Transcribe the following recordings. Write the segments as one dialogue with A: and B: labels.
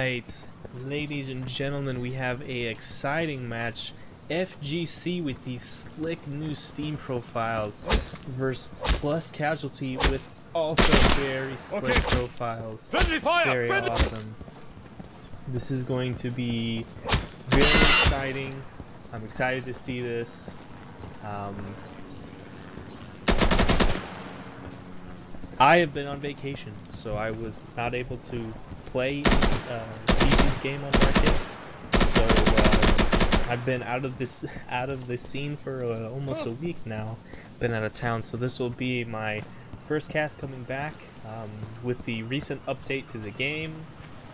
A: Alright, ladies and gentlemen, we have a exciting match. FGC with these slick new Steam profiles versus Plus Casualty with also very slick profiles. Very awesome. This is going to be very exciting. I'm excited to see this. I have been on vacation, so I was not able to play CG's game on market. So I've been out of the scene for almost a week now. Been out of town, so this will be my first cast coming back. With the recent update to the game,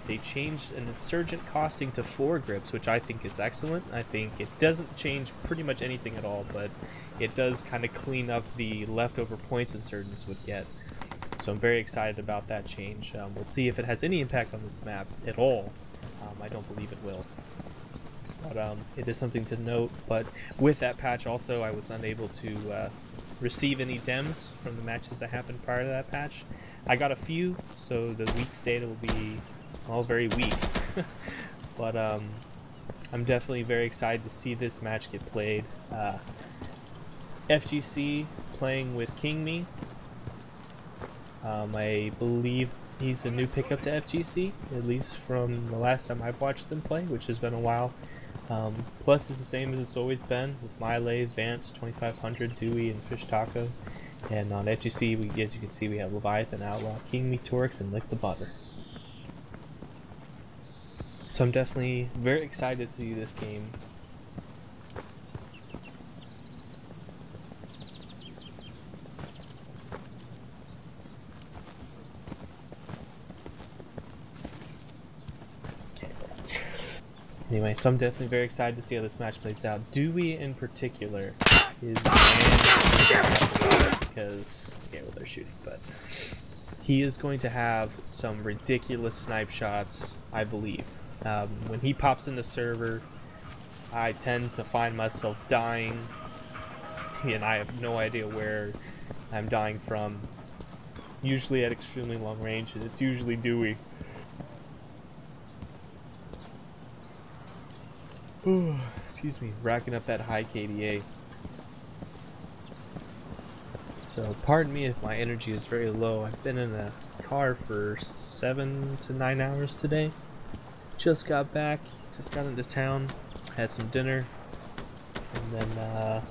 A: they changed an insurgent costing to 4 grips, which I think is excellent. I think it doesn't change pretty much anything at all, but it does kind of clean up the leftover points insurgents would get. So I'm very excited about that change. We'll see if it has any impact on this map at all. I don't believe it will. But it is something to note. But with that patch also, I was unable to receive any dems from the matches that happened prior to that patch. I got a few, so the week's data will be all very weak. But I'm definitely very excited to see this match get played. FGC playing with King Me. I believe he's a new pickup to FGC, at least from the last time I've watched them play, which has been a while. Plus is the same as it's always been, with Miley, Vance, 2500, Dewey, and Fish Taco. And on FGC, as you can see, we have Leviathan, Outlaw, King Me, Torx, and Lick the Butter. So I'm definitely very excited to see this game. Anyway, so I'm definitely very excited to see how this match plays out. Dewey in particular is because they're shooting, but he is going to have some ridiculous snipe shots, I believe. When he pops in the server, I tend to find myself dying, and I have no idea where I'm dying from. Usually at extremely long range, and it's usually Dewey. Excuse me, racking up that high KDA. So pardon me if my energy is very low. I've been in a car for 7 to 9 hours today. Just got back, just got into town, had some dinner, and then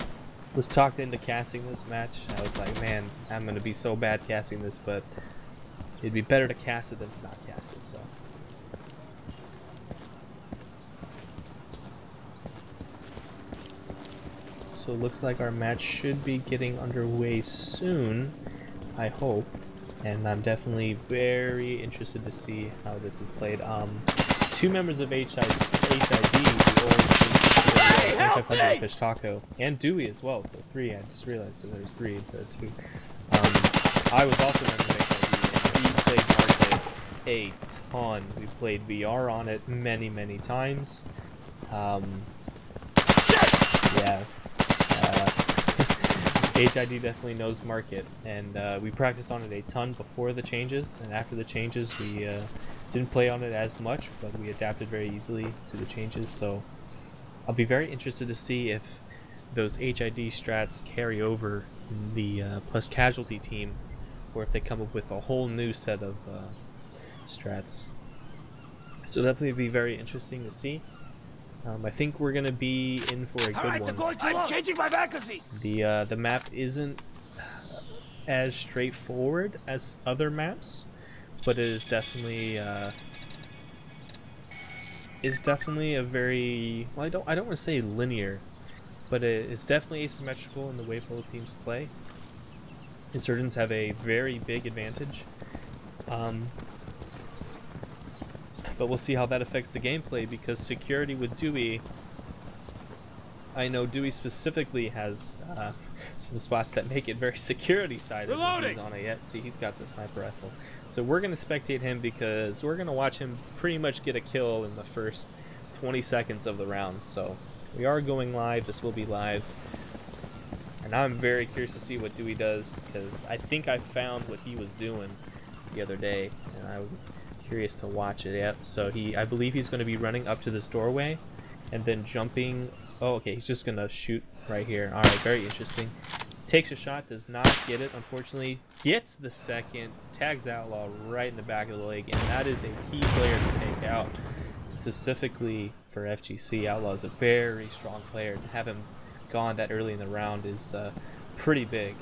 A: was talked into casting this match. I was like, man, I'm gonna be so bad casting this, but it'd be better to cast it than to not cast it, so. So it looks like our match should be getting underway soon, I hope, and I'm definitely very interested to see how this is played. 2 members of HID, the old 2500 Fish Taco, and Dewey as well, so 3. I just realized that there's 3 instead of 2. I was also a member of HID, and we played Market a ton. We played VR on it many times. Yeah. HID definitely knows market, and we practiced on it a ton before the changes, and after the changes we didn't play on it as much, but we adapted very easily to the changes. So I'll be very interested to see if those HID strats carry over in the Plus Casualty team, or if they come up with a whole new set of strats. So definitely be very interesting to see. I think we're gonna be in for a good one.
B: I'm changing my magazine.
A: The map isn't as straightforward as other maps, but it is definitely a very, well, I don't want to say linear, but it's definitely asymmetrical in the way both teams play. Insurgents have a very big advantage. But we'll see how that affects the gameplay, because security with Dewey, I know Dewey specifically has some spots that make it very security-sided when he's on it yet. See, he's got the sniper rifle. So we're going to spectate him because we're going to watch him pretty much get a kill in the first 20 seconds of the round. So we are going live. This will be live. And I'm very curious to see what Dewey does, because I think I found what he was doing the other day, and I'm Curious to watch it. Yep. So I believe he's going to be running up to this doorway, and then jumping. Oh, okay. He's just going to shoot right here. All right. Very interesting. Takes a shot, does not get it, unfortunately. Gets the second, tags Outlaw right in the back of the leg, and that is a key player to take out. Specifically for FGC, Outlaw is a very strong player. To have him gone that early in the round is pretty big.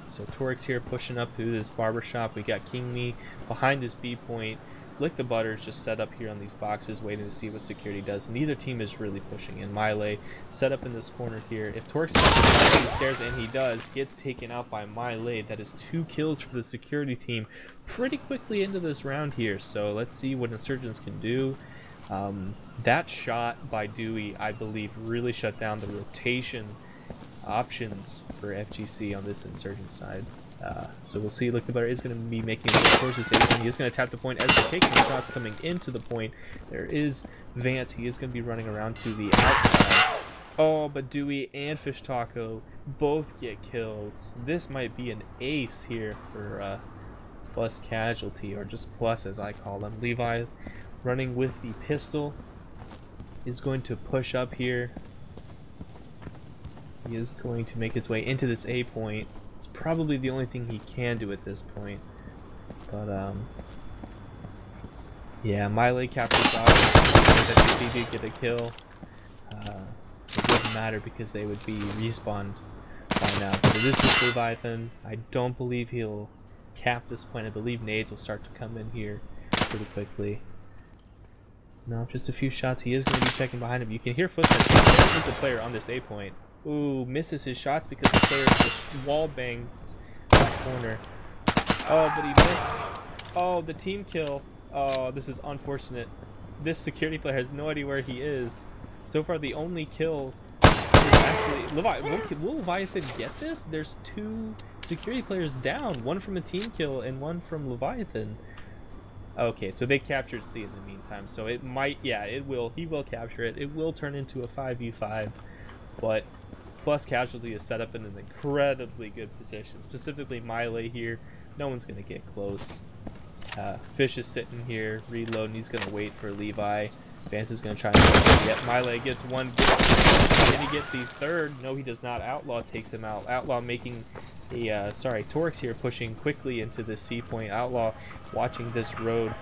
A: So Torx here pushing up through this barbershop. We got King Me behind this B point. Lick the Butter is just set up here on these boxes, waiting to see what security does. Neither team is really pushing in. Mile set up in this corner here. If Torx down the stairs, and he does, gets taken out by Mile. That is 2 kills for the security team pretty quickly into this round here. So let's see what Insurgents can do. That shot by Dewey, I believe, really shut down the rotation options for FGC on this Insurgent side. So we'll see. Look, the Butter is going to be making it towards this ace, and he is going to tap the point as they're taking shots coming into the point. There is Vance. He is going to be running around to the outside. Oh, but Dewey and Fish Taco both get kills. This might be an ace here for plus casualty, or just plus as I call them. Levi running with the pistol is going to push up here. He is going to make his way into this A point. It's probably the only thing he can do at this point. But, yeah, Mile captures off. FGC did get a kill. It wouldn't matter because they would be respawned by now. But it is just Leviathan. I don't believe he'll cap this point. I believe nades will start to come in here pretty quickly. No, just a few shots. He is going to be checking behind him. You can hear footsteps. There is a player on this A point. Ooh, misses his shots because the player just wall banged that corner. Oh, but he missed. Oh, the team kill. Oh, this is unfortunate. This security player has no idea where he is. So far, the only kill is actually... Will Leviathan get this? There's 2 security players down. One from a team kill and one from Leviathan. Okay, so they captured C in the meantime. So it might... Yeah, it will. He will capture it. It will turn into a 5v5. But plus casualty is set up in an incredibly good position. Specifically Mile here. No one's going to get close. Fish is sitting here, reloading. He's going to wait for Levi. Vance is going to try and get Mile gets one. Did he get the third? No, he does not. Outlaw takes him out. Outlaw making a, Torx here pushing quickly into the C point. Outlaw watching this road.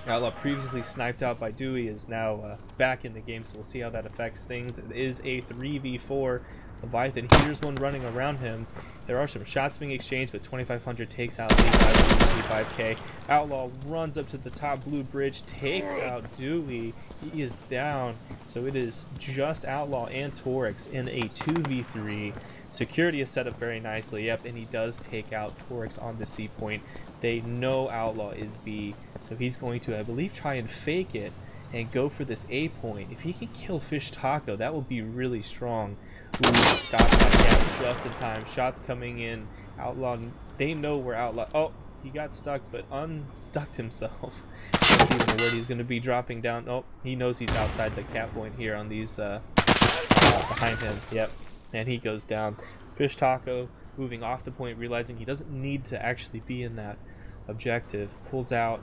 A: Outlaw previously sniped out by Dewey is now back in the game, so we'll see how that affects things. It is a 3v4. Leviathan, here's one running around him. There are some shots being exchanged, but 2500 takes out Levi with 25k. Outlaw runs up to the top blue bridge, takes out Dewey. He is down, so it is just Outlaw and Torx in a 2v3. Security is set up very nicely, yep, and he does take out Torx on the C point. They know Outlaw is B, so he's going to, I believe, try and fake it and go for this A point. If he can kill Fish Taco, that will be really strong. Ooh, stops that gap just in time. Shots coming in. Outlaw, they know where Outlaw... Oh, he got stuck, but unstuck himself. That's even the word. He's going to be dropping down. Oh, he knows he's outside the cap point here on these behind him. Yep, and he goes down. Fish Taco moving off the point, realizing he doesn't need to actually be in that objective. Pulls out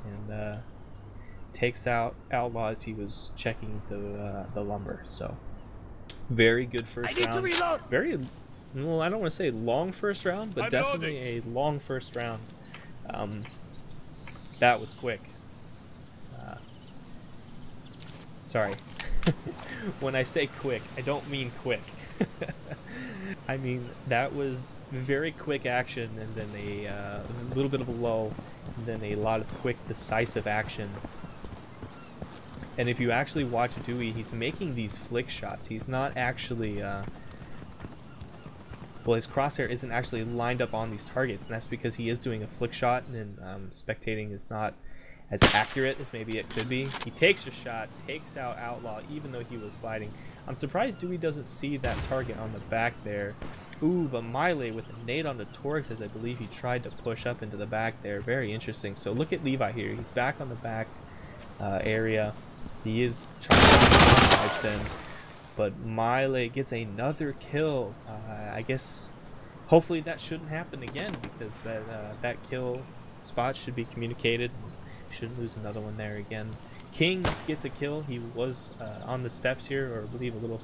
A: and takes out Outlaw as he was checking the lumber. So... very good first round. Very, well, I don't want to say long first round, but definitely a long first round. That was quick. Sorry. When I say quick, I don't mean quick. I mean, that was very quick action, and then a little bit of a lull, and then a lot of quick, decisive action. And if you actually watch Dewey, he's making these flick shots. He's not actually, well, his crosshair isn't actually lined up on these targets, and that's because he is doing a flick shot, and spectating is not as accurate as maybe it could be. He takes a shot, takes out Outlaw, even though he was sliding. I'm surprised Dewey doesn't see that target on the back there. Ooh, but Mile with a nade on the Torx, as I believe he tried to push up into the back there. Very interesting. So look at Levi here. He's back on the back area. He is trying to get snipes in, but Mile gets another kill. I guess hopefully that shouldn't happen again, because that kill spot should be communicated. Shouldn't lose another one there again. King gets a kill. He was on the steps here, or I believe a little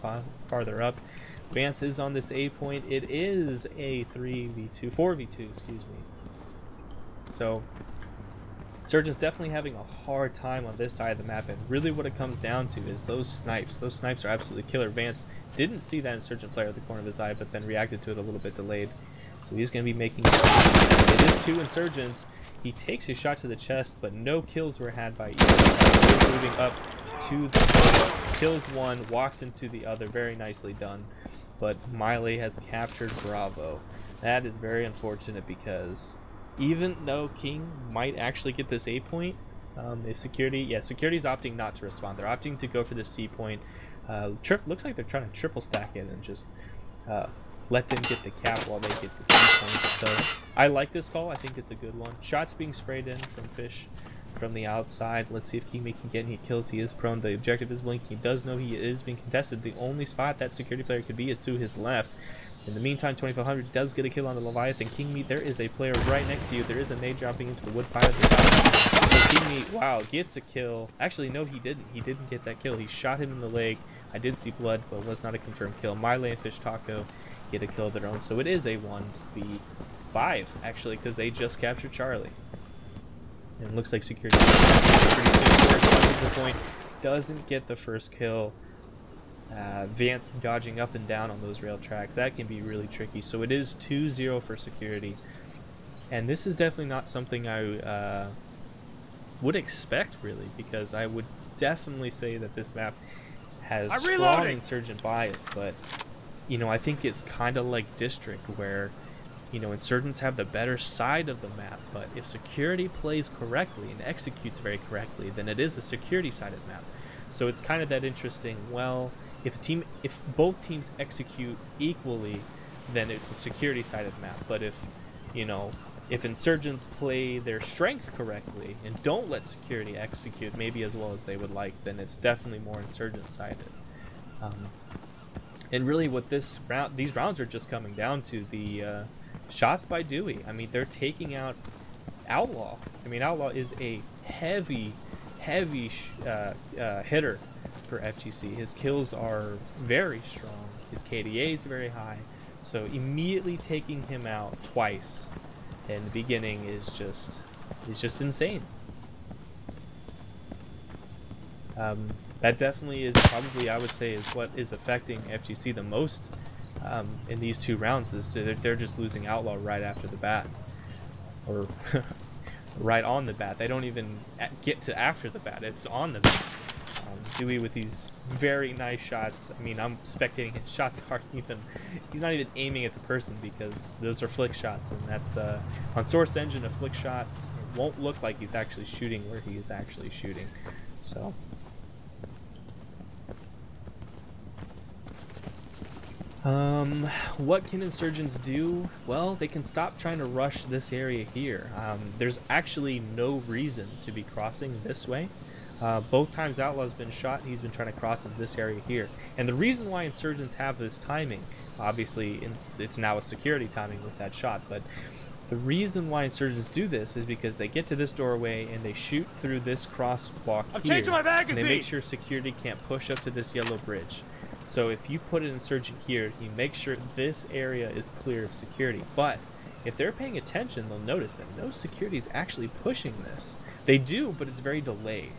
A: farther up. Vance is on this A point. It is a 4v2, excuse me. So Surgeon's definitely having a hard time on this side of the map, and really what it comes down to is those snipes. Those snipes are absolutely killer. Vance didn't see that Insurgent player at the corner of his eye, but then reacted to it a little bit delayed. So he's going to be making it is 2 Insurgents. He takes his shot to the chest, but no kills were had by either. Moving up to the first, kills one, walks into the other. Very nicely done. But Miley has captured Bravo. That is very unfortunate because even though King might actually get this A point, if security's opting not to respond. They're opting to go for the C point. Looks like they're trying to triple stack it and just let them get the cap while they get the C point. So I like this call. I think it's a good one. Shots being sprayed in from Fish from the outside. Let's see if King can get any kills. He is prone. The objective is blinking. He does know he is being contested. The only spot that security player could be is to his left. In the meantime, 2500 does get a kill on the Leviathan. King Meat, there is a player right next to you. There is a nade dropping into the wood pile at the top. So King Meat, wow, gets a kill. Actually, no, he didn't. He didn't get that kill. He shot him in the leg. I did see blood, but it was not a confirmed kill. Miley and Fish Taco get a kill of their own. So it is a 1v5, actually, because they just captured Charlie. And it looks like security pretty soon. The point doesn't get the first kill. Vance dodging up and down on those rail tracks. That can be really tricky. So it is 2-0 for security. And this is definitely not something I would expect, really, because I would definitely say that this map has strong insurgent bias. But, you know, I think it's kind of like District, where, you know, insurgents have the better side of the map. But if security plays correctly and executes very correctly, then it is a security-sided map. So it's kind of that interesting, well, if both teams execute equally, then it's a security-sided map. But if, you know, if insurgents play their strength correctly and don't let security execute maybe as well as they would like, then it's definitely more insurgent-sided. And really, what these rounds are just coming down to the shots by Dewey. I mean, they're taking out Outlaw. I mean, Outlaw is a heavy hitter for FGC. His kills are very strong. His KDA is very high. So immediately taking him out twice in the beginning is just insane. That definitely is probably, I would say, is what is affecting FGC the most in these 2 rounds. Is they're just losing Outlaw right after the bat, or right on the bat. They don't even get to after the bat. It's on the bat. Dewey with these very nice shots. I mean, I'm spectating his shots aren't even, he's not even aiming at the person because those are flick shots, and that's on Source Engine, a flick shot won't look like he's actually shooting where he is actually shooting. So what can insurgents do? Well, they can stop trying to rush this area here. There's actually no reason to be crossing this way. Both times Outlaw's been shot, he's been trying to cross in this area here. And the reason why insurgents have this timing, obviously it's now a security timing with that shot, but the reason why insurgents do this is because they get to this doorway and they shoot through this crosswalk here, and they make sure security can't push up to this yellow bridge. So if you put an insurgent here, you make sure this area is clear of security. But if they're paying attention, they'll notice that no security is actually pushing this. They do, but it's very delayed.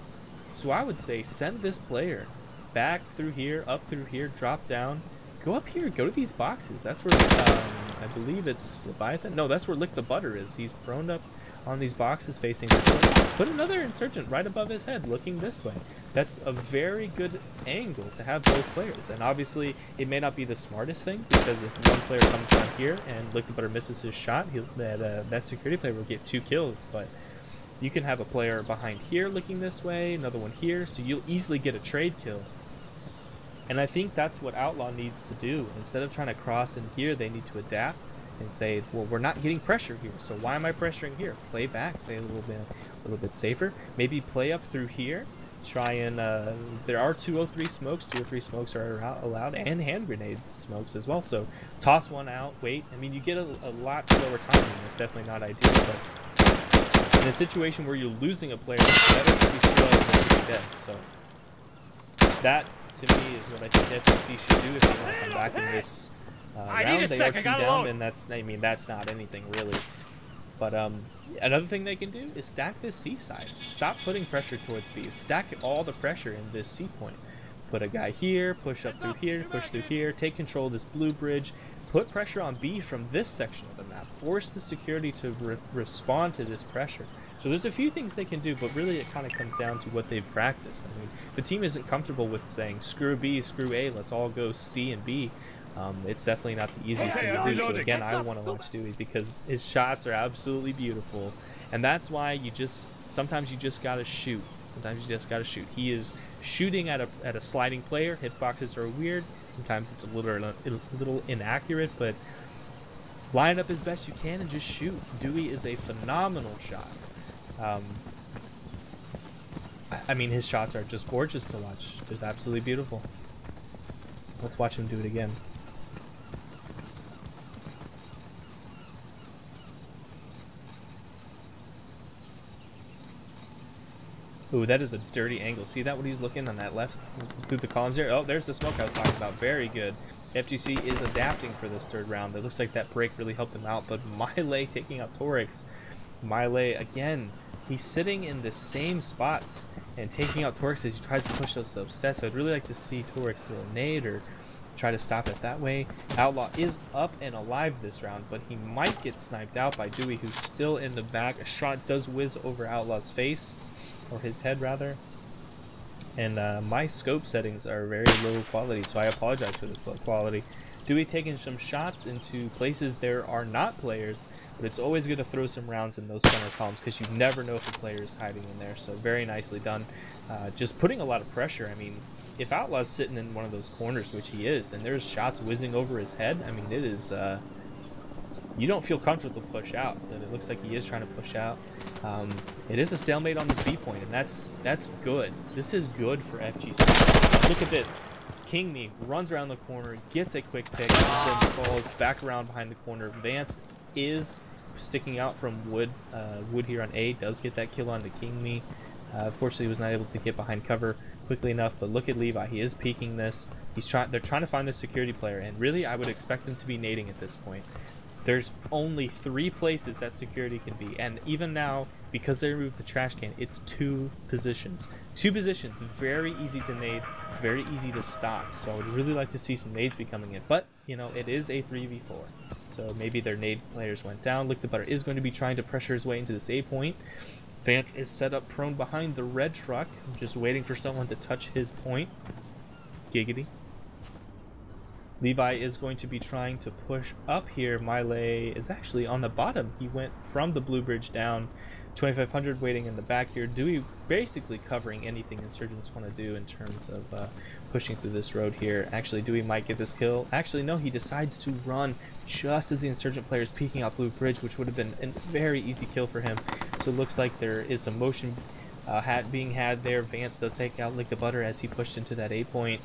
A: So I would say send this player back through here, up through here, drop down, go up here, go to these boxes. That's where, I believe it's Leviathan. No, that's where Lick the Butter is. He's prone up on these boxes facing this way. Put another insurgent right above his head looking this way. That's a very good angle to have both players. And obviously, it may not be the smartest thing, because if one player comes down here and Lick the Butter misses his shot, that security player will get 2 kills. But you can have a player behind here looking this way, another one here, so you'll easily get a trade kill. And I think that's what Outlaw needs to do. Instead of trying to cross in here, they need to adapt and say, well, we're not getting pressure here, so why am I pressuring here? Play back, play a little bit safer. Maybe play up through here. Try and there are 203 smokes. 203 smokes are allowed, and hand grenade smokes as well. So toss one out, wait. I mean, you get a lot slower timing. It's definitely not ideal, but in a situation where you're losing a player, it's better to be slow than to be dead. So that, to me, is what I think FGC should do if they want to come back in this round. They are 2 down, and that's, I mean, that's not anything really. But another thing they can do is stack this C side. Stop putting pressure towards B. Stack all the pressure in this C point. Put a guy here, push up through here, push through here, take control of this blue bridge, put pressure on B from this section of the map. Force the security to respond to this pressure. So there's a few things they can do, but really it kind of comes down to what they've practiced. I mean, the team isn't comfortable with saying, screw B, screw A, let's all go C and B. It's definitely not the easiest thing to do. So again, I want to watch Dewey because his shots are absolutely beautiful. And that's why sometimes you just gotta shoot. Sometimes you just gotta shoot. He is shooting at a sliding player. Hitboxes are weird. Sometimes it's a little inaccurate, but line up as best you can and just shoot. Dewey is a phenomenal shot. I mean, his shots are just gorgeous to watch. Just absolutely beautiful. Let's watch him do it again. Ooh, that is a dirty angle. See that, what he's looking on that left through the columns there? Oh, there's the smoke I was talking about. Very good. FGC is adapting for this 3rd round. It looks like that break really helped him out, but Miley taking out Torix. Miley, again, he's sitting in the same spots and taking out Torix as he tries to push those upsets. So I'd really like to see Torix throw a nade or try to stop it that way. Outlaw is up and alive this round, but he might get sniped out by Dewey, who's still in the back. A shot does whiz over Outlaw's face, or his head rather. And my scope settings are very low quality, so I apologize for this low quality. Dewey taking some shots into places there are not players, but it's always good to throw some rounds in those center columns because you never know if a player is hiding in there. So very nicely done. Just putting a lot of pressure. I mean, if Outlaw's sitting in one of those corners, which he is, and there's shots whizzing over his head, I mean, it is, you don't feel comfortable to push out, but it looks like he is trying to push out. It is a stalemate on this B point, and that's good. This is good for FGC. Look at this. King Me runs around the corner, gets a quick pick, and then falls back around behind the corner. Vance is sticking out from Wood. Wood here on A does get that kill onto King Me. Fortunately, he was not able to get behind cover quickly enough, but look at Levi. He is peeking this. They're trying to find the security player, and really I would expect them to be nading at this point. There's only 3 places that security can be, and even now, because they removed the trash can, it's 2 positions. 2 positions, very easy to nade, very easy to stop. So I would really like to see some nades be coming in, but you know, it is a 3v4, so maybe their nade players went down. Lick the Butter is going to be trying to pressure his way into this A point. Vance is set up prone behind the red truck, just waiting for someone to touch his point. Giggity. Levi is going to be trying to push up here. Miley is actually on the bottom. He went from the blue bridge down. 2500 waiting in the back here. Dewey basically covering anything Insurgents want to do in terms of pushing through this road here. Actually, Dewey might get this kill. Actually, no, he decides to run just as the Insurgent player is peeking out blue bridge, which would have been a very easy kill for him. So it looks like there is some motion being had there. Vance does take out Lick the Butter as he pushed into that A point.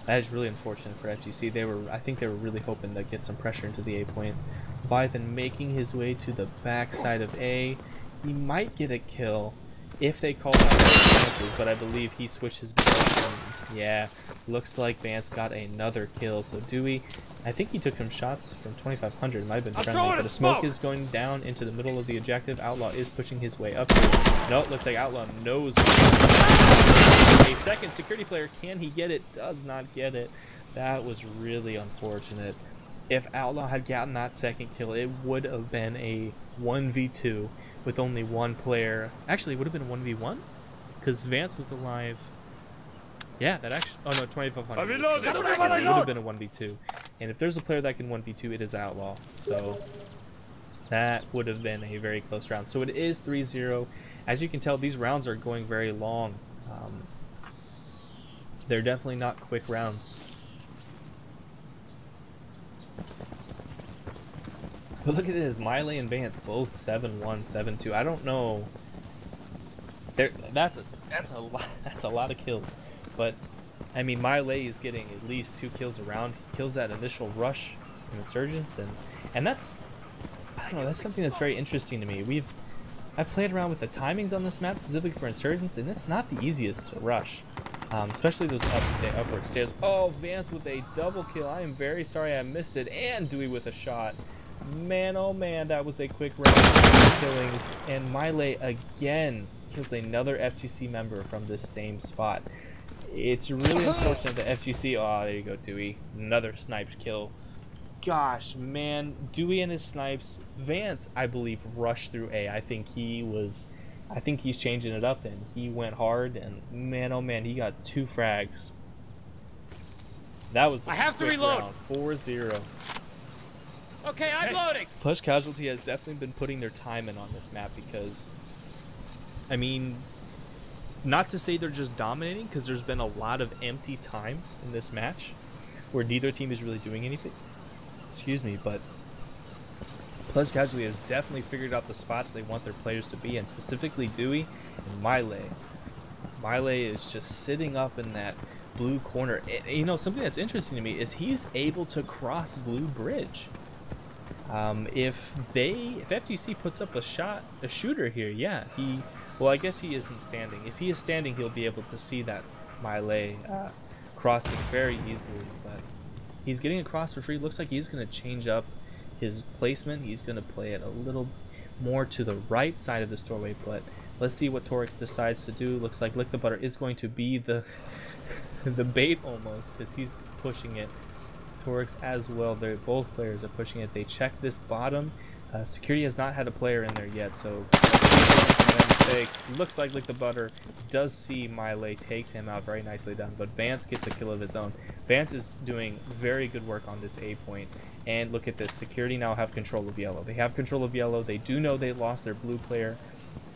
A: That is really unfortunate for FGC. I think they were really hoping to get some pressure into the A point. Leviathan making his way to the back side of A. He might get a kill if they call out the chances, but I believe he switched his position. Yeah, looks like Vance got another kill. So Dewey, I think he took some shots from 2500. It might have been friendly, but a smoke is going down into the middle of the objective. Outlaw is pushing his way up here. No, it looks like Outlaw knows. A second security player, can he get it? Does not get it. That was really unfortunate. If Outlaw had gotten that second kill, it would have been a 1v2 with only 1 player. Actually, it would have been 1v1 because Vance was alive. Yeah, that actually. Oh no, 2500. So it would have been a 1v2. And if there's a player that can 1v2, it is Outlaw. So that would have been a very close round. So it is 3-0. As you can tell, these rounds are going very long. They're definitely not quick rounds. But look at this, Miley and Vance both 7-1, 7-2. I don't know. That's a lot of kills. But I mean, Miley is getting at least 2 kills around. He kills that initial rush from Insurgents, and that's, I don't know, that's something that's very interesting to me. I've played around with the timings on this map specifically for Insurgents, and it's not the easiest to rush. Especially those upward stairs. Oh, Vance with a double kill. I am very sorry I missed it. And Dewey with a shot. Man, oh man, that was a quick round of killings. And Miley again kills another FGC member from this same spot. It's really unfortunate that FGC... Oh, there you go, Dewey. Another sniped kill. Gosh, man. Dewey and his snipes. Vance, I believe, rushed through A. I think he's changing it up, and he went hard, and man, oh man, he got 2 frags. That was
B: I have to reload.
A: Round. 4-0.
B: Okay, I'm loading.
A: Flush Casualty has definitely been putting their time in on this map because, I mean, not to say they're just dominating, because there's been a lot of empty time in this match where neither team is really doing anything. Excuse me, but Flush Casualty has definitely figured out the spots they want their players to be in, specifically Dewey and Miley. Miley is just sitting up in that blue corner. You know, something that's interesting to me is he's able to cross blue bridge. If FGC puts up a shooter here, yeah, well, I guess he isn't standing. If he is standing, he'll be able to see that Miley crossing very easily, but he's getting across for free. Looks like he's going to change up his placement. He's going to play it a little more to the right side of this doorway, but let's see what Torix decides to do. Looks like Lick the Butter is going to be the bait almost, because he's pushing it. Torix as well. Both players are pushing it. They check this bottom. Security has not had a player in there yet, so mistakes. Looks like Lick the Butter does see Miley, takes him out very nicely done, but Vance gets a kill of his own. Vance is doing very good work on this A point, and look at this. Security now have control of yellow. They have control of yellow. They do know they lost their blue player,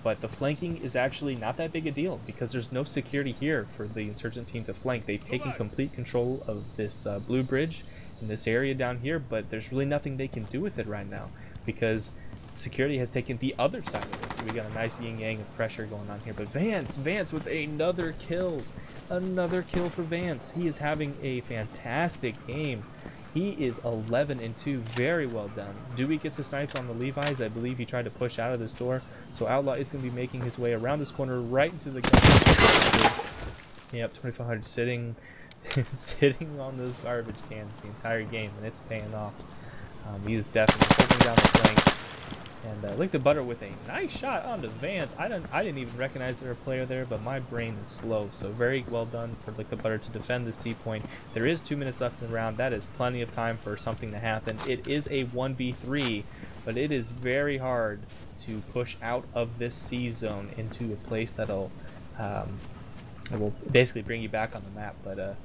A: but the flanking is actually not that big a deal because there's no security here for the Insurgent team to flank. They've taken complete control of this blue bridge in this area down here, but there's really nothing they can do with it right now because security has taken the other side of it. So we got a nice yin-yang of pressure going on here. But Vance with another kill. Another kill for Vance. He is having a fantastic game. He is 11-2. Very well done. Dewey gets a snipe on the Levi's. I believe he tried to push out of this door. So Outlaw is going to be making his way around this corner right into the gun. Yep, 2500 sitting on those garbage cans the entire game, and it's paying off. He's definitely holding down the flank. And Lick the Butter with a nice shot onto Vance. I didn't even recognize there was a player there, but my brain is slow. So very well done for Lick the Butter to defend the C point. There is 2 minutes left in the round. That is plenty of time for something to happen. It is a 1v3, but it is very hard to push out of this C zone into a place that'll will basically bring you back on the map. But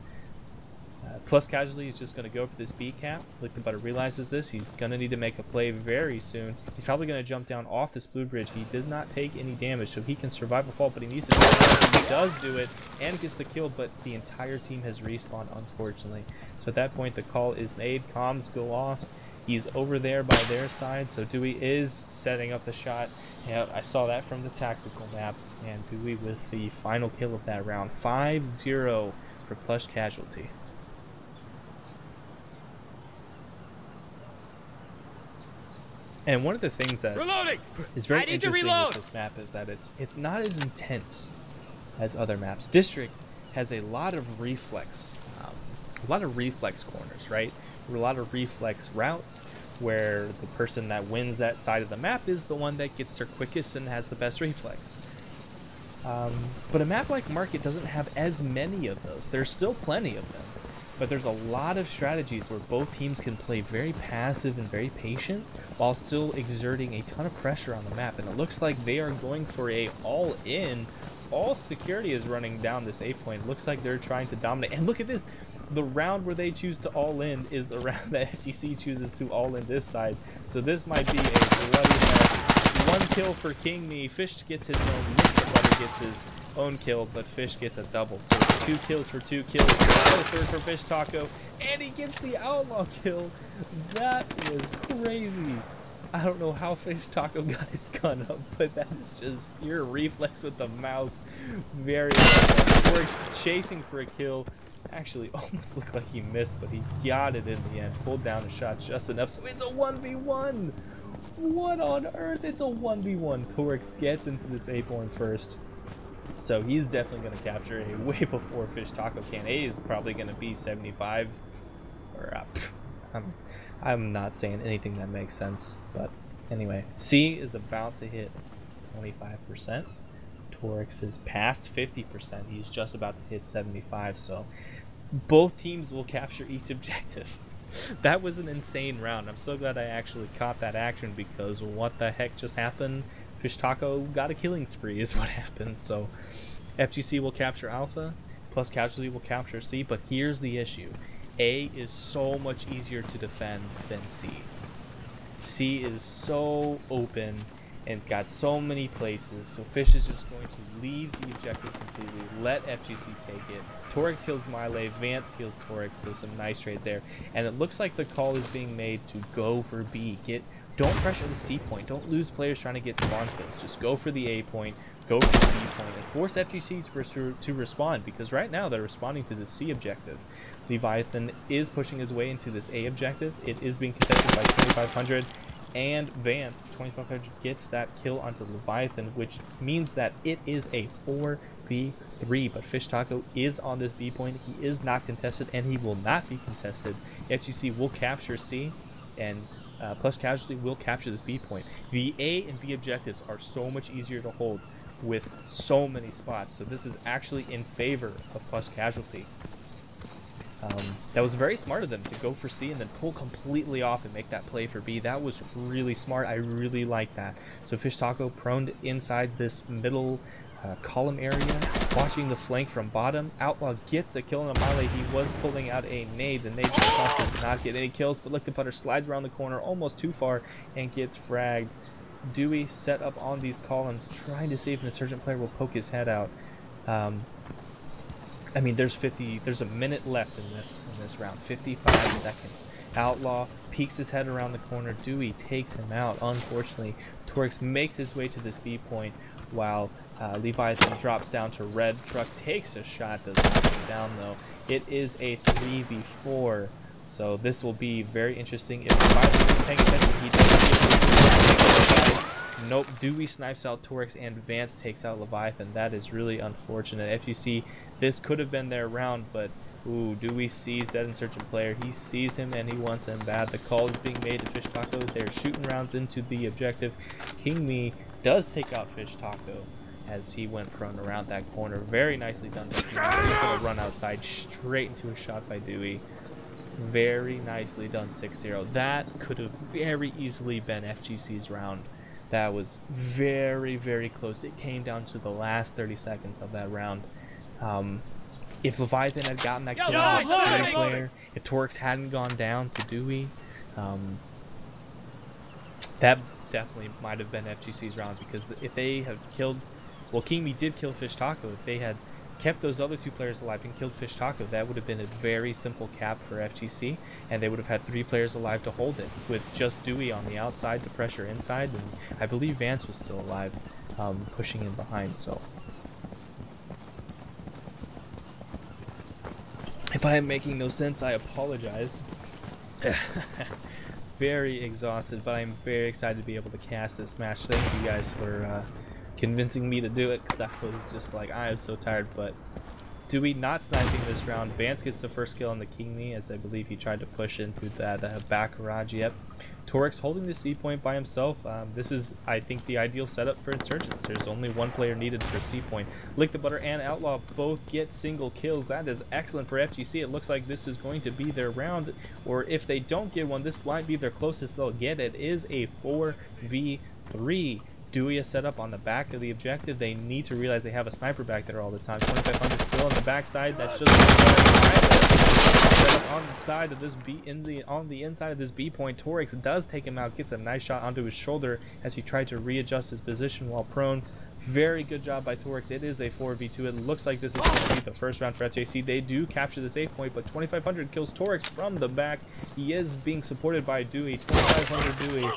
A: Plus Casualty is just going to go for this B cap. Lick the Butter realizes this. He's going to need to make a play very soon. He's probably going to jump down off this blue bridge. He does not take any damage, so he can survive a fall, but he needs to do it. He does do it and gets the kill, but the entire team has respawned, unfortunately. So at that point, the call is made. Comms go off. He's over there by their side, so Dewey is setting up the shot. Yeah, I saw that from the tactical map, and Dewey with the final kill of that round. 5-0 for Plus Casualty. And one of the things that is very interesting with this map is that it's not as intense as other maps. District has a lot of reflex corners, right? A lot of reflex routes where the person that wins that side of the map is the one that gets there quickest and has the best reflex. But a map like Market doesn't have as many of those. There's still plenty of them. But there's a lot of strategies where both teams can play very passive and very patient while still exerting a ton of pressure on the map. And it looks like they are going for a all-in. All security is running down this A point. It looks like they're trying to dominate. And look at this. The round where they choose to all-in is the round that FGC chooses to all-in this side. So this might be a bloody mess. 1 kill for King Me. Fish gets his own. Butter gets his own kill, but Fish gets a double. So it's 2 kills for 2 kills. Third for Fish Taco, and he gets the Outlaw kill. That was crazy. I don't know how Fish Taco got his gun up, but that is just pure reflex with the mouse. Very well. Works chasing for a kill. Actually, almost looked like he missed, but he got it in the end. Pulled down a shot just enough, so it's a 1v1. What on earth? It's a 1v1. Torx gets into this A point first. So he's definitely going to capture A way before Fish Taco can. A is probably going to be 75. Or I'm not saying anything that makes sense. But anyway, C is about to hit 25%. Torx is past 50%. He's just about to hit 75. So both teams will capture each objective. That was an insane round. I'm so glad I actually caught that action, because what the heck just happened? Fish Taco got a killing spree is what happened. So FGC will capture Alpha, plus Casualty will capture C, but here's the issue. A is so much easier to defend than C. C is so open and it's got so many places, so Fish is just going to leave the objective completely, let FGC take it. Torx kills Mile, Vance kills Torx, so some nice trades there. And it looks like the call is being made to go for B. Don't pressure the C point, don't lose players trying to get spawn kills, just go for the A point, go for the B point, and force FGC to respond, because right now they're responding to the C objective. Leviathan is pushing his way into this A objective. It is being contested by 2500. And Vance, 2500, gets that kill onto Leviathan, which means that it is a 4v3. But Fish Taco is on this B point. He is not contested, and he will not be contested. FGC will capture C, and plus Casualty will capture this B point. The A and B objectives are so much easier to hold with so many spots. So this is actually in favor of plus Casualty. That was very smart of them to go for C and then pull completely off and make that play for B. That was really smart. I really like that. So Fish Taco prone inside this middle column area, watching the flank from bottom. Outlaw gets a kill on a Mile. He was pulling out a nade. The nade does not get any kills, but look, the putter slides around the corner almost too far and gets fragged. Dewey set up on these columns, trying to see if an insurgent player will poke his head out. I mean, there's a minute left in this round, 55 seconds. Outlaw peeks his head around the corner. Dewey takes him out. Unfortunately, Torx makes his way to this B point, while Leviathan drops down to red. Truck takes a shot, does not get down though. It is a 3v4, so this will be very interesting. If Leviathan is paying attention, he does. Nope, Dewey snipes out Torx and Vance takes out Leviathan. That is really unfortunate. FGC, this could have been their round, but ooh, Dewey sees that insurgent player. He sees him and he wants him bad. The call is being made to Fish Taco. They're shooting rounds into the objective. King Me does take out Fish Taco as he went prone around that corner. Very nicely done. He's going to run outside straight into a shot by Dewey. Very nicely done, 6-0. That could have very easily been FGC's round. That was very, very close. It came down to the last 30 seconds of that round. If Leviathan had gotten that kill on the player, if Torx hadn't gone down to Dewey, that definitely might have been FGC's round, because if they had killed, well, King Me did kill Fish Taco. If they had kept those other two players alive and killed Fish Taco, that would have been a very simple cap for FGC, and they would have had 3 players alive to hold it, with just Dewey on the outside to pressure inside, and I believe Vance was still alive, pushing in behind. So if I am making no sense, I apologize. Very exhausted, but I'm very excited to be able to cast this match. Thank you guys for convincing me to do it, because I was just like, I am so tired. But Dewey not sniping this round. Vance gets the first kill on the King Me, as I believe he tried to push into that back garage. Yep. Torx holding the C point by himself. This is, I think, the ideal setup for insurgents. There's only one player needed for C point. Lick the Butter and Outlaw both get single kills. That is excellent for FGC. It looks like this is going to be their round, or if they don't get one, this might be their closest they'll get. It is a 4v3. Dewey is set up on the back of the objective. They need to realize they have a sniper back there all the time. 2500 still on the backside. That's just set up on the side of this B, on the inside of this B point. Torx does take him out, gets a nice shot onto his shoulder as he tried to readjust his position while prone. Very good job by Torx. It is a 4v2. It looks like this is going to be the first round for FJC. They do capture this A point, but 2500 kills Torx from the back. He is being supported by Dewey. 2500 Dewey.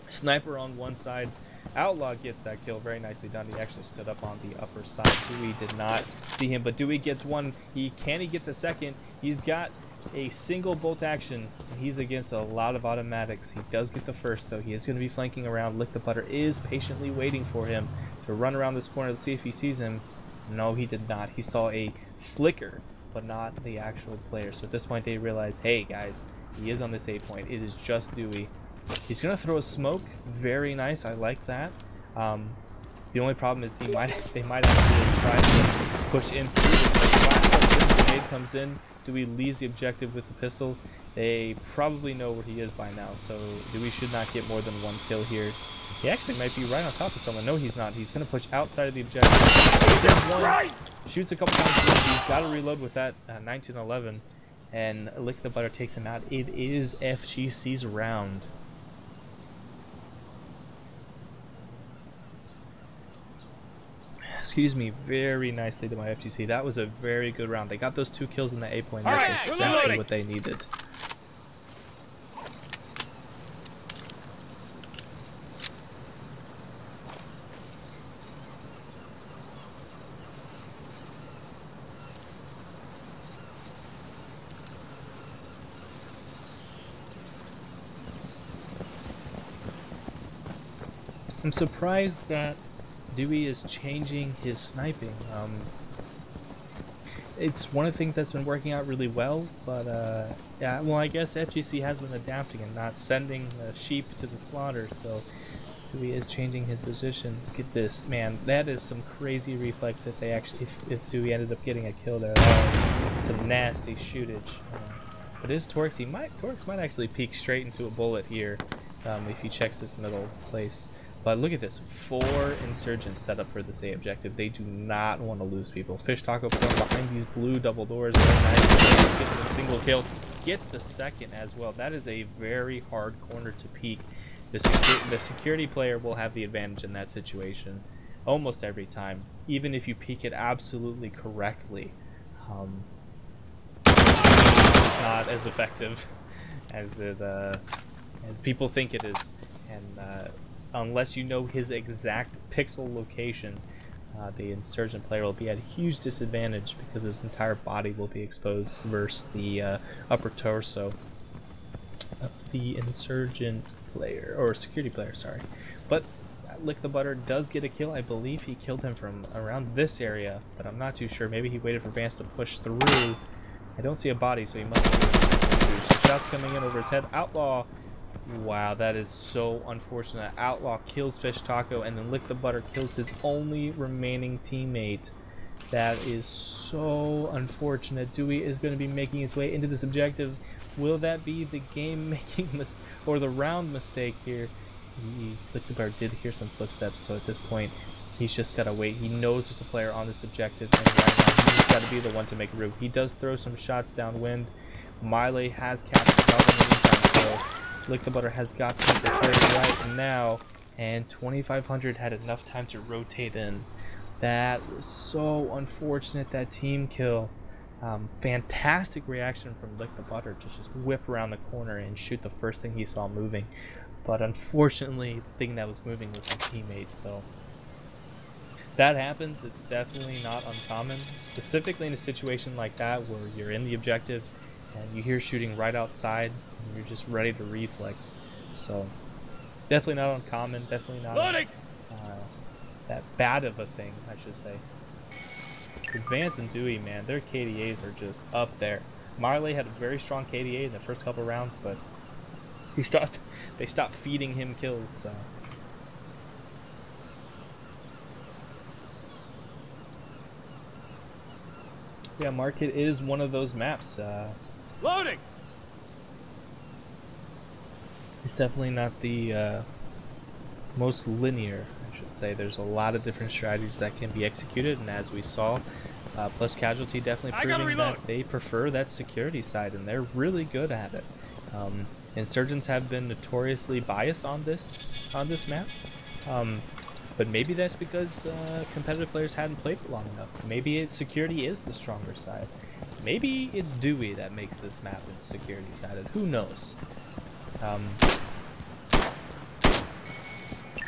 A: Sniper on one side. Outlaw gets that kill, very nicely done. He actually stood up on the upper side. Dewey did not see him, but Dewey gets one. Can he get the second? He's got a single bolt action. He's against a lot of automatics. He does get the first, though. He is going to be flanking around. Lick the Butter is patiently waiting for him to run around this corner to see if he sees him. No, he did not. He saw a flicker, but not the actual player. So at this point, they realize, hey, guys, he is on this A point. It is just Dewey. He's going to throw a smoke. Very nice. I like that. The only problem is they might actually try to push in through this. Grenade comes in. Dewey leaves the objective with the pistol. They probably know where he is by now, so Dewey should not get more than one kill here. He actually might be right on top of someone. No, he's not. He's going to push outside of the objective. Shoots a couple times. He's got to reload with that 1911, and Lick the Butter takes him out. It is FGC's round. Excuse me, very nicely to my FGC. That was a very good round. They got those 2 kills in the A point. That's exactly what they needed. I'm surprised that Dewey is changing his sniping. It's one of the things that's been working out really well, but yeah, well, I guess FGC has been adapting and not sending sheep to the slaughter, so Dewey is changing his position. Look at this, man, that is some crazy reflex if they actually, if Dewey ended up getting a kill there. Some nasty shootage. But his Torx might actually peek straight into a bullet here if he checks this middle place. But look at this, 4 insurgents set up for this A objective. They do not want to lose people. Fish Taco pulling behind these blue double doors. Very nice. Gets a single kill. Gets the second as well. That is a very hard corner to peek. The security player will have the advantage in that situation almost every time, even if you peek it absolutely correctly. It's not as effective as people think it is, and unless you know his exact pixel location, the insurgent player will be at a huge disadvantage because his entire body will be exposed versus the upper torso of the insurgent player, or security player, sorry. But Lick the Butter does get a kill. I believe he killed him from around this area, but I'm not too sure. Maybe he waited for Vance to push through. I don't see a body, so he must have some shots coming in over his head. Outlaw. Wow, that is so unfortunate. Outlaw kills Fish Taco, and then Lick the Butter kills his only remaining teammate. That is so unfortunate. Dewey is going to be making his way into this objective. Will that be the game-making or the round mistake here? Lick the Butter did hear some footsteps, so at this point, he's just got to wait. He knows there's a player on this objective, and right now, he's got to be the one to make a route. He does throw some shots downwind. Miley has captured the dog in the meantime, so Lick the Butter has got to make the play right now, and 2500 had enough time to rotate in. That was so unfortunate, that team kill. Fantastic reaction from Lick the Butter to just whip around the corner and shoot the first thing he saw moving. But unfortunately, the thing that was moving was his teammates, so that happens. It's definitely not uncommon, specifically in a situation like that where you're in the objective and you hear shooting right outside and you're just ready to reflex. So definitely not uncommon, definitely not that bad of a thing, I should say. Vance and Dewey, man, their KDAs are just up there. Marley had a very strong KDA in the first couple rounds, but they stopped feeding him kills. So. Yeah, Market is one of those maps.
B: Loading.
A: It's definitely not the most linear, I should say. There's a lot of different strategies that can be executed, and as we saw, Plus Casualty definitely proving that they prefer that security side, and they're really good at it. Insurgents have been notoriously biased on this map, but maybe that's because competitive players hadn't played it long enough. Maybe security is the stronger side. Maybe it's Dewey that makes this map security sided. Who knows?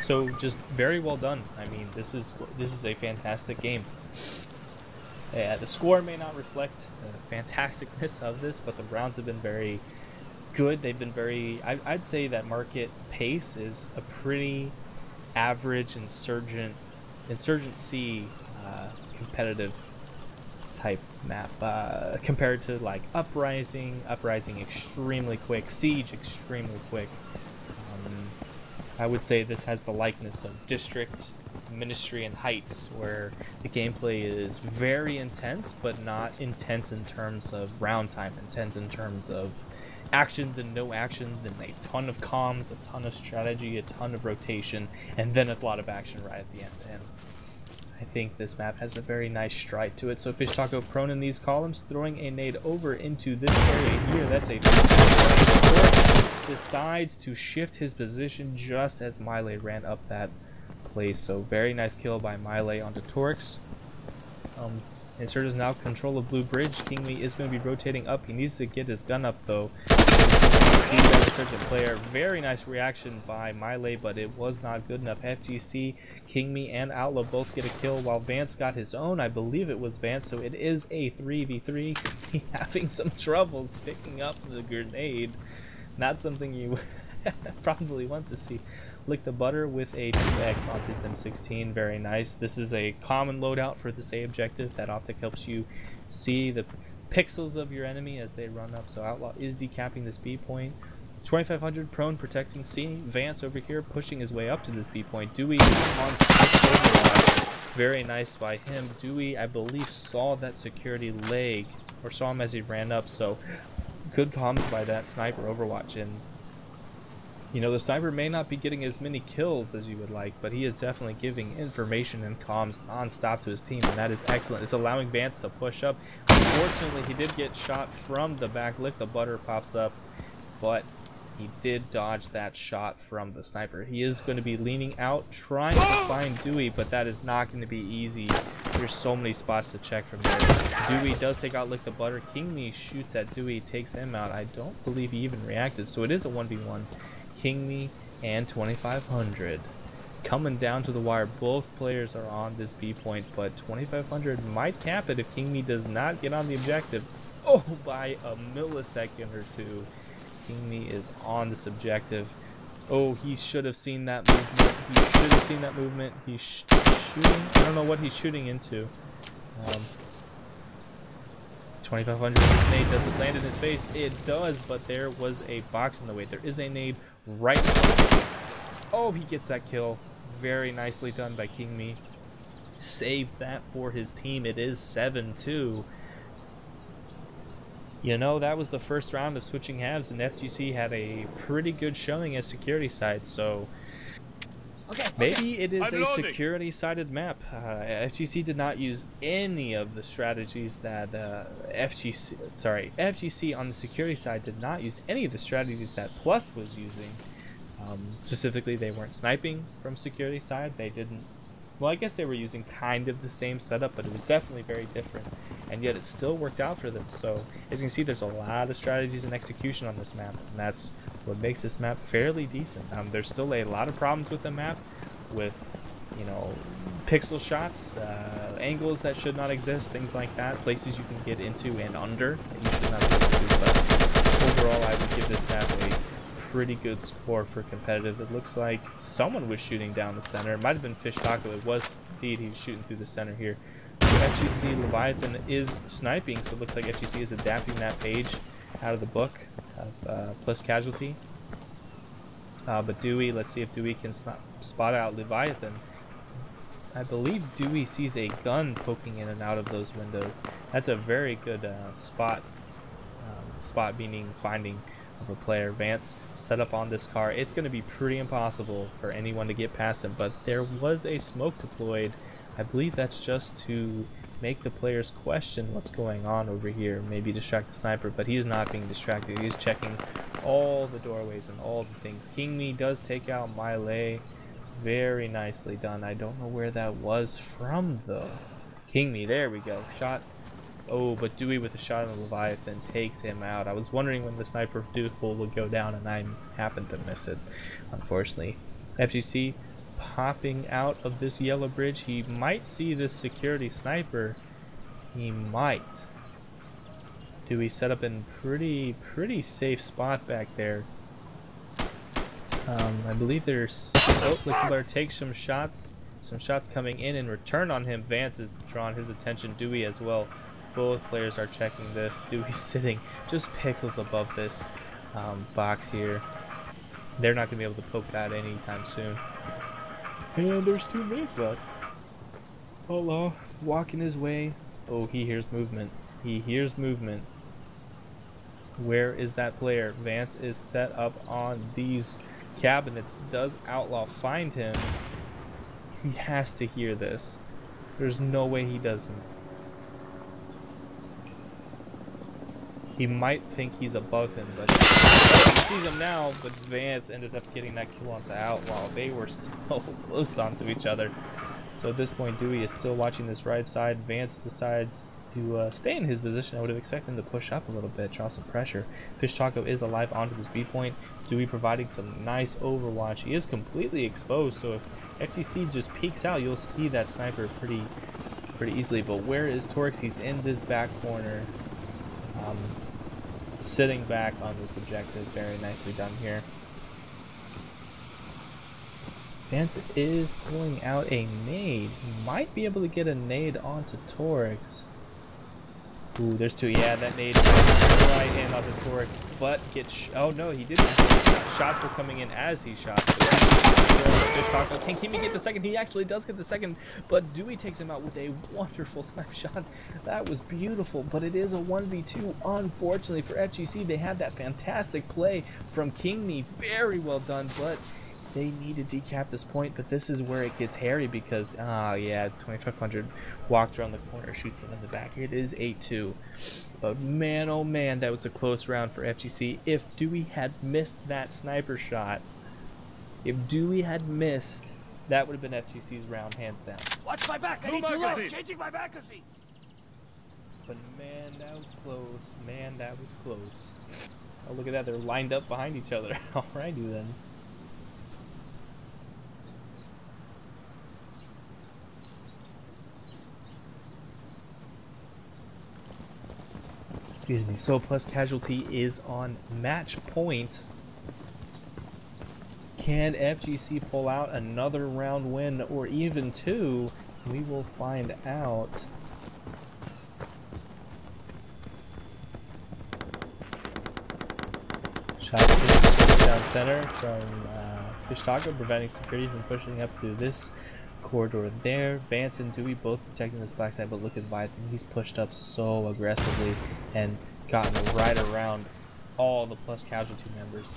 A: So just very well done. I mean, this is a fantastic game. The score may not reflect the fantasticness of this, but the rounds have been very good. They've been very, I'd say that market pace is a pretty average insurgency competitive type map compared to like uprising extremely quick, siege extremely quick. I would say this has the likeness of District, Ministry, and Heights, where the gameplay is very intense, but not intense in terms of round time, intense in terms of action, then no action, then a ton of comms, a ton of strategy, a ton of rotation, and then a lot of action right at the end. And I think this map has a very nice stride to it. So Fish Taco prone in these columns, throwing a nade over into this area here. That's a decides to shift his position just as Miley ran up that place. So very nice kill by Miley onto Torx. Insert is now control of Blue Bridge. King Me is going to be rotating up. He needs to get his gun up though. See that insurgent player. Very nice reaction by Miley, but it was not good enough. FGC, King Me, and Outlaw both get a kill while Vance got his own. I believe it was Vance, so it is a 3v3. Having some troubles picking up the grenade. Not something you probably want to see. Lick the butter with a 2x on his M16. Very nice. This is a common loadout for this A objective. That optic helps you see the pixels of your enemy as they run up. So Outlaw is decapping this B point. 2500 prone protecting C. Vance over here pushing his way up to this B point. Dewey on overwatch. Very nice by him. Dewey, I believe, saw that security leg, or saw him as he ran up. So good comms by that sniper overwatch. And you know, the sniper may not be getting as many kills as you would like, but he is definitely giving information and comms non-stop to his team, and that is excellent. It's allowing Vance to push up. Unfortunately, he did get shot from the back. Lick the butter pops up, but he did dodge that shot from the sniper. He is going to be leaning out, trying to find Dewey, but that is not going to be easy. There's so many spots to check from there. Dewey does take out Lick the butter. King Me shoots at Dewey, takes him out. I don't believe he even reacted, so it is a 1v1. King Me and 2500 coming down to the wire. Both players are on this B point, but 2500 might cap it if King Me does not get on the objective. Oh, by a millisecond or two. King Me is on this objective. Oh, he should have seen that movement. He should have seen that movement. He's shooting. I don't know what he's shooting into. 2500. This nade, does it land in his face? It does, but there was a box in the way. There is a nade right now. Oh, he gets that kill. Very nicely done by King Me. Saved that for his team. It is 7-2. You know, that was the first round of switching halves, and FGC had a pretty good showing as security side, so maybe it is a security-sided map. FGC did not use any of the strategies that FGC on the security side did not use any of the strategies that Plus was using. Specifically, they weren't sniping from security side. They didn't. Well, I guess they were using kind of the same setup, but it was definitely very different, and yet it still worked out for them. So, as you can see, there's a lot of strategies and execution on this map, and that's what makes this map fairly decent. There's still a lot of problems with the map, with, you know, pixel shots, angles that should not exist, things like that, places you can get into and under that you should not be able to. But overall, I would give this map a pretty good score for competitive. It looks like someone was shooting down the center. It might have been Fish Taco. It was indeed. He was shooting through the center here. So FGC Leviathan is sniping, so it looks like FGC is adapting that page out of the book of Plus Casualty. But Dewey, let's see if Dewey can spot out Leviathan. I believe Dewey sees a gun poking in and out of those windows. That's a very good spot. Spot meaning finding of a player. Vance set up on this car. It's going to be pretty impossible for anyone to get past him, but there was a smoke deployed. I believe that's just to make the players question what's going on over here, maybe distract the sniper, but he's not being distracted. He's checking all the doorways and all the things. King Me does take out Miley. Very nicely done. I don't know where that was from though. King Me, there we go. Shot. Oh, but Dewey with a shot on the Leviathan takes him out. I was wondering when the sniper duel would go down, and I happened to miss it, unfortunately. FGC popping out of this yellow bridge. He might see this security sniper. He might. Dewey set up in pretty safe spot back there. I believe there's... Oh, Licklebutter takes some shots. Some shots coming in return on him. Vance has drawn his attention. Dewey as well. Both players are checking this. Dewey's sitting just pixels above this box here. They're not going to be able to poke that anytime soon. And there's 2 minutes left. Polo walking his way. Oh, he hears movement. He hears movement. Where is that player? Vance is set up on these cabinets. Does Outlaw find him? He has to hear this. There's no way he doesn't. He might think he's above him, but he sees him now. But Vance ended up getting that kill onto Outlaw. They were so close onto each other. So at this point, Dewey is still watching this right side. Vance decides to stay in his position. I would have expected him to push up a little bit, draw some pressure. Fish Taco is alive onto this B point. Dewey providing some nice overwatch. He is completely exposed, so if FGC just peeks out, you'll see that sniper pretty easily. But where is Torx? He's in this back corner, sitting back on this objective. Very nicely done here. Vance is pulling out a nade. He might be able to get a nade onto Torx. Ooh, there's 2. Yeah, that nade right in onto Torx, but oh no, he didn't. Shots were coming in as he shot. Fish Taco. Can Kimi get the second? He actually does get the second, but Dewey takes him out with a wonderful snipe shot. That was beautiful, but it is a 1v2. Unfortunately for FGC, they had that fantastic play from Kingme. Very well done, but they need to decap this point. But this is where it gets hairy because, yeah, 2500 walks around the corner, shoots him in the back. It is 8-2. But man, oh man, that was a close round for FGC. If Dewey had missed that sniper shot, that would have been FGC's round, hands down.
B: Watch my back. I need to look. Changing my magazine.
A: But man, that was close. Man, that was close. Oh, look at that. They're lined up behind each other. Alrighty then. Excuse me. So plus casualty is on match point. Can FGC pull out another round win or even 2? We will find out. Shot down center from Fish Taco, preventing security from pushing up through this corridor there. Vance and Dewey both protecting this black side, but look at Viathan. He's pushed up so aggressively and gotten right around all the plus casualty members.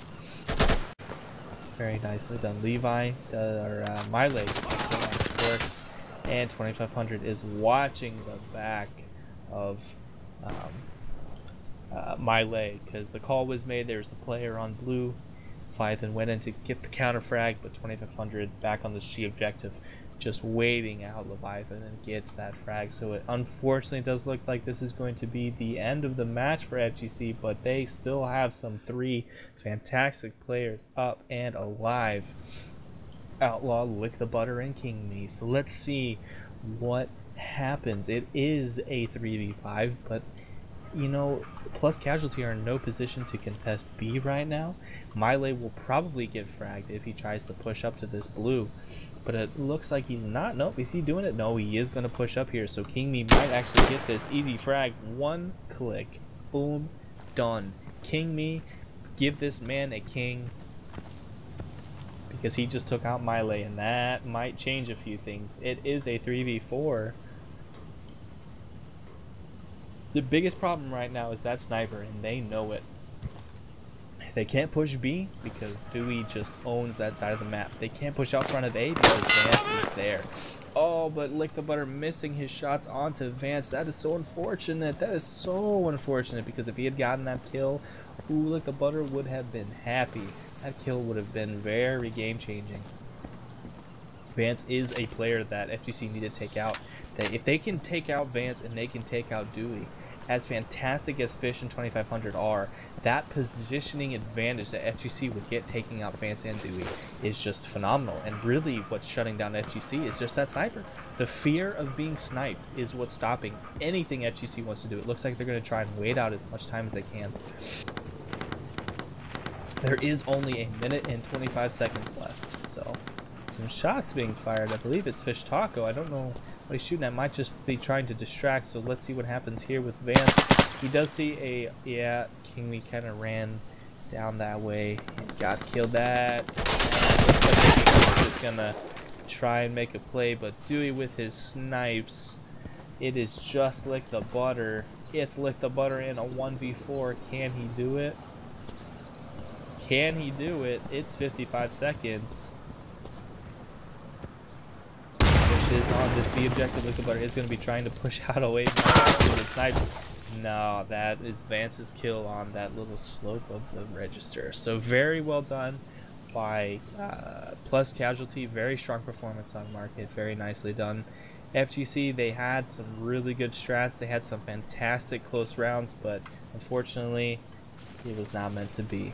A: Very nicely done. Levi, or Miley, works, and 2500 is watching the back of Miley because the call was made. There's a player on blue. Viathan went in to get the counter frag, but 2500 back on the C objective, just waiting out Leviathan and gets that frag. So it unfortunately does look like this is going to be the end of the match for FGC, but they still have some 3 fantastic players up and alive. Outlaw, Lick the Butter, and Kingme. So let's see what happens. It is a 3v5, but you know, plus casualty are in no position to contest B right now. Miley will probably get fragged if he tries to push up to this blue, but it looks like he's not. Nope, is he doing it? No, he is going to push up here, so Kingme might actually get this easy frag. 1 click, boom, done. Kingme, give this man a king, because he just took out Miley, and that might change a few things. It is a 3v4. The biggest problem right now is that sniper, and they know it. They can't push B because Dewey just owns that side of the map. They can't push out front of A because Vance is there. Oh, but Lick the Butter missing his shots onto Vance. That is so unfortunate. That is so unfortunate, because if he had gotten that kill, Lick the Butter would have been happy. That kill would have been very game-changing. Vance is a player that FGC need to take out. That if they can take out Vance and they can take out Dewey, as fantastic as Fish and 2500 are, that positioning advantage that FGC would get taking out Vance and Dewey is just phenomenal. And really what's shutting down FGC is just that sniper. The fear of being sniped is what's stopping anything FGC wants to do. It looks like they're going to try and wait out as much time as they can. There is only 1 minute and 25 seconds left, so some shots being fired. I believe it's Fish Taco. I don't know what he's shooting at. Might just be trying to distract, so let's see what happens here with Vance. He does see a, yeah, Kingley kind of ran down that way and got killed that. And looks like he's just gonna try and make a play, but Dewey with his snipes, it is just lick the butter. It's lick the butter in a 1v4. Can he do it? Can he do it? It's 55 seconds. Fish is on this B objective. Lick the butter is going to be trying to push out away from the snipe. No, that is Vance's kill on that little slope of the register. So very well done by Plus Casualty. Very strong performance on market. Very nicely done. FGC, they had some really good strats. They had some fantastic close rounds, but unfortunately, it was not meant to be.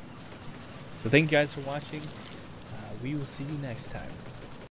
A: So thank you guys for watching. We will see you next time.